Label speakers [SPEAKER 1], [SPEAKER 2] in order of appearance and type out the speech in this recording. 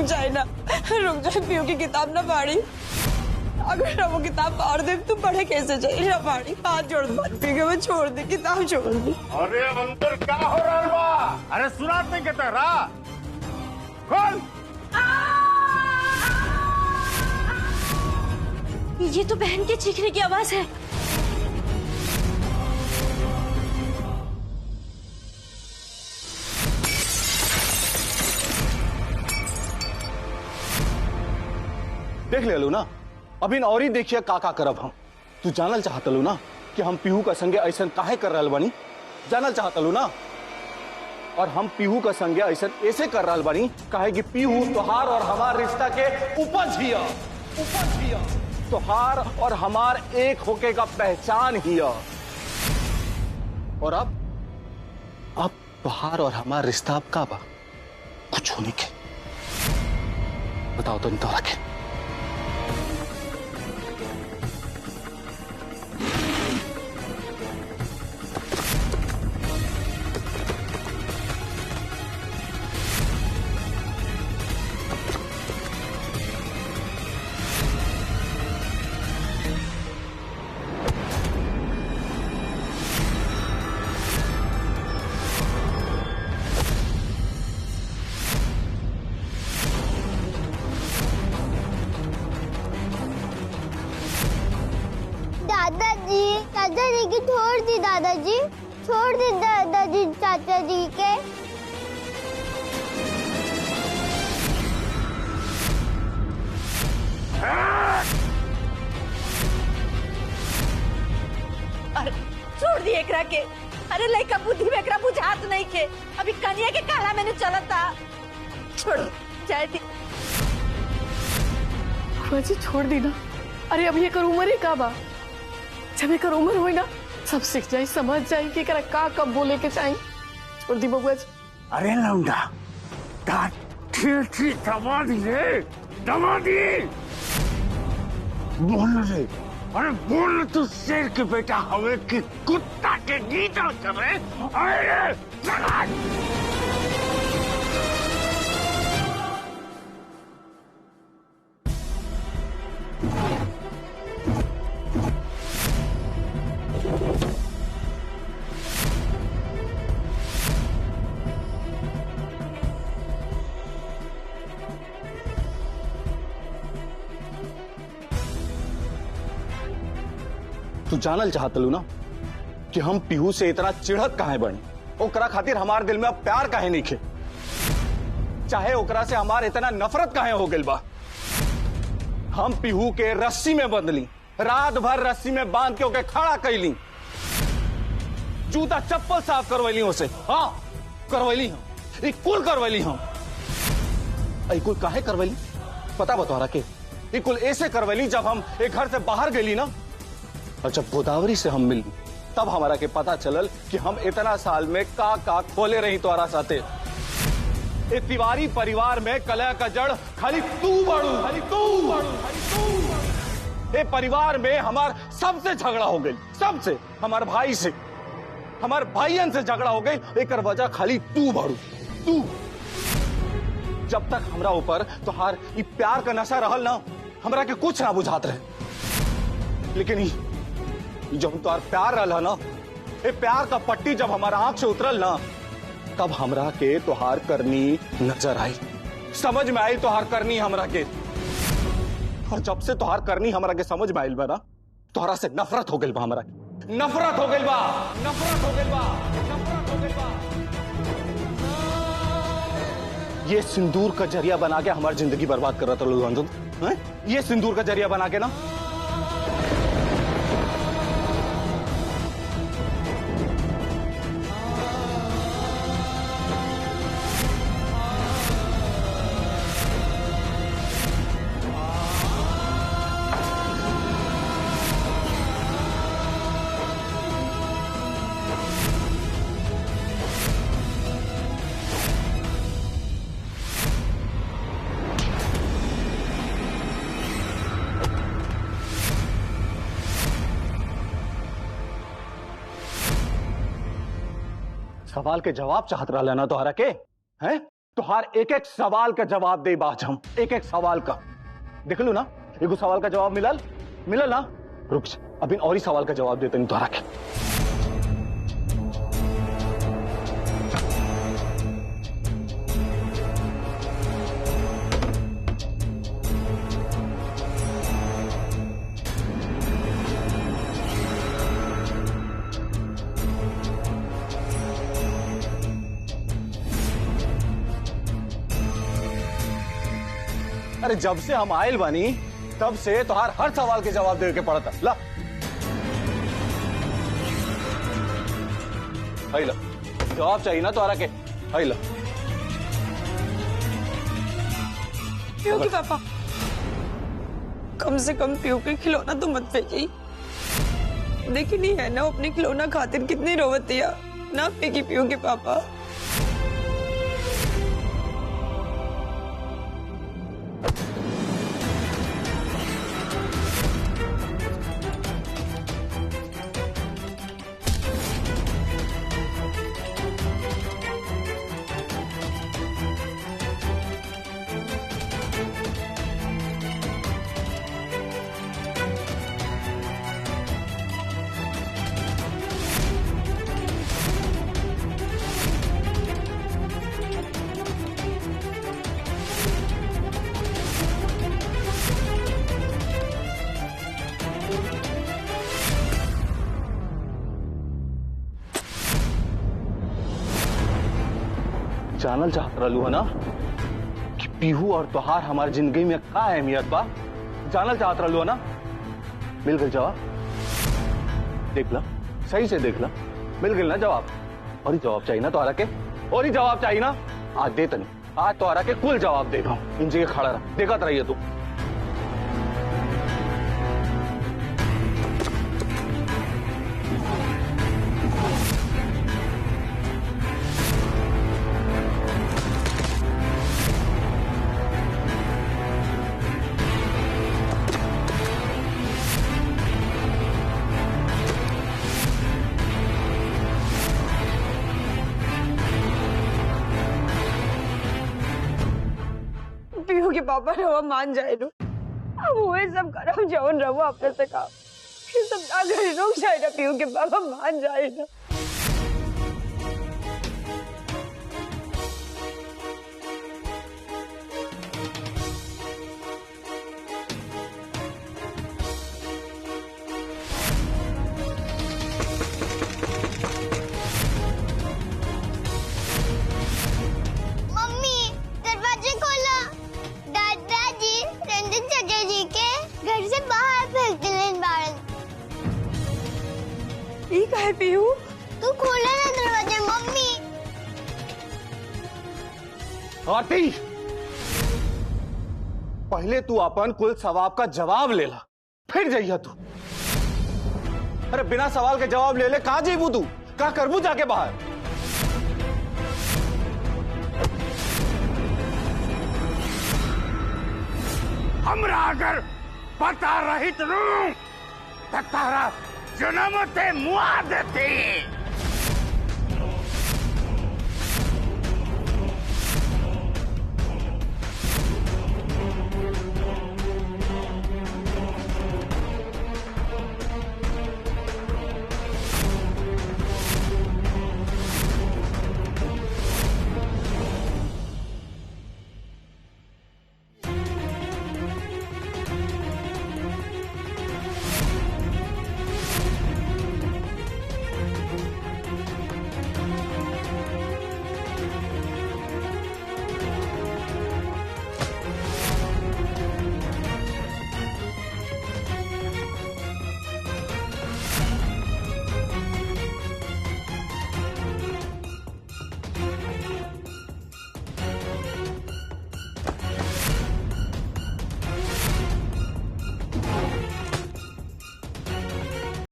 [SPEAKER 1] जाए ना, रुक जाए। पीयू की किताब ना फाड़ी। अगर ना वो किताब फाड़ दे तो पढ़े कैसे जाए? ना फाड़ी, हाथ जोड़ दे पीयू, मैं छोड़ दे, किताब छोड़ दे।
[SPEAKER 2] अरे अंदर क्या हो रहा है बा? अरे सुनात नहीं कहता रहा। खोल।
[SPEAKER 1] ये तो बहन के चीखने की आवाज है।
[SPEAKER 3] देख ले लू ना, अभी और ही देखिए का करब हम। तू जानल चाहत लू ना कि हम पीहू का संगे ऐसा काहे कर रहल बानी? जानल चाहत लू ना? और हम पीहू का संगे ऐसा ऐसे कर रहल बानी काहे कि पीहू तोहार और हमार रिश्ता के उपज हिया, उपज हिया। तोहार और हमार एक होके का पहचान हिया। और अब तोहार और हमार रिश्ता अब का बा? कुछ होने के बताओ तो नहीं तो रखे।
[SPEAKER 4] दादाजी की छोड़ दी, दादाजी छोड़ दी, दादाजी चाचा जी के।
[SPEAKER 1] अरे छोड़ दी एकरा के। अरे लइका बुद्धि में एकरा बुझात नहीं के। अभी कनिया के काला मैंने चलता। छोड़ जाए दी।
[SPEAKER 5] जी छोड़ दी ना। अरे अब ये कर उम्र ही का बा? जब एक उम्र हुई ना सब सीख जाए, समझ जाए कि करा का कब बोले के चाहिए। छोड़ दी बबुआ जी।
[SPEAKER 2] अरे लौंडा, दमादी रे, दमादी। बोल रे, अरे बोल तू शेर के बेटा हवे कि कुत्ता के गीता करे। अरे
[SPEAKER 3] तू जानल चाहत लू ना कि हम पीहू से इतना चिढ़त काहे बनी? ओकरा खातिर हमार दिल में अब प्यार काहे नहीं खे? चाहे ओकरा से हमार इतना नफरत काहे हो गइल बा? हम पीहू के रस्सी में बंधली, रात भर रस्सी में बांध के ओके खड़ा कैली, जूता चप्पल साफ करवैली उसे। हाँ करवैली हम, कुल करवैली हम। कुल काहे करवैली पता बतौरा के? कुल ऐसे करवैली जब हम एक घर से बाहर गईली ना, और जब गोदावरी से हम मिली तब हमारा के पता चलल कि हम इतना साल में का खोले रही तोरा साथे। ए तिवारी परिवार में कलह का जड़ खाली तू बड़ू, खाली तू बड़ू, खाली तू बड़ू। ए परिवार में हमार सबसे झगड़ा हो गई, सबसे, हमार भाई से, हमार भाईयन से झगड़ा हो गई। एक वजह खाली तू बड़ू, तू। जब तक हमरा ऊपर तोहार ई प्यार का नशा रहल ना, हमरा के कुछ ना बुझात रहे। लेकिन जब तोहार प्यार रहला ना, ए प्यार का पट्टी जब हमारा आंख से उतरल ना, तब हमरा के तोहार करनी नजर आई, समझ में आई तोहार करनी हमरा के। और जब से तोहार करनी हमरा के समझ में आइल बा ना, तोहरा से नफरत हो गइल बा हमरा के। नफरत हो गइल बा, नफरत हो गइल बा, नफरत हो गइल बा। ये सिंदूर का जरिया बना के हमारी जिंदगी बर्बाद कर रहा था लोग। ये सिंदूर का जरिया बना के ना, सवाल के जवाब चाहत रहा ना तोहरा के हैं? तो हर एक एक सवाल का जवाब दे बाज हम, एक एक सवाल का। देख लू ना, एगो सवाल का जवाब मिलल मिलल ना। रुक जा, अभी और ही सवाल का जवाब देते नहीं तोहरा के। अरे जब से हम आयल बानी तब से तोहार हर सवाल के जवाब दे के पड़ता। ला ला जवाब चाहिए ना तोहरा के। ला
[SPEAKER 1] पियो के पापा, कम से कम पियो के खिलौना तो मत फेंकी। देखी नहीं है ना अपने खिलौना खातिर कितनी रोवती है ना। फेंकी पियो के पापा।
[SPEAKER 3] जानल चाहत रहलू है ना कि पीहू और तोहार हमारी जिंदगी में का अहमियत बा। जानल चाहत रहलू है ना, मिल गई जवाब। देख ला, सही से देख ला, मिल गई ना जवाब। और ही जवाब चाहिए ना तोहरा के, और ही जवाब चाहिए ना। आज दे तनी, आज तोहरा के कुल जवाब दे दो। इन जगह खड़ा रह, देखत रहिए तू।
[SPEAKER 1] पियो के पापा रवा मान जाए रो। अब वो सब करम जवन रवा अपने से काम ये सब ना करे, रुक जाए ना। पियो के पापा मान जाए ना।
[SPEAKER 4] मम्मी दरवाजे खोलो। दादाजी रंजन चाचा जी के घर से बाहर फेंक दिले बाहर।
[SPEAKER 1] ठीक है पियो,
[SPEAKER 4] तू खोला ना दरवाजा। मम्मी
[SPEAKER 3] आरती, पहले तू अपन कुल सवाल का जवाब ले ला, फिर जाइए तू। अरे बिना सवाल के जवाब ले ले, कहां जेबू तू, कहां करबू जाके बाहर।
[SPEAKER 2] हमरा अगर पता रहित रू तो तारा जन्म ते मुआ देती।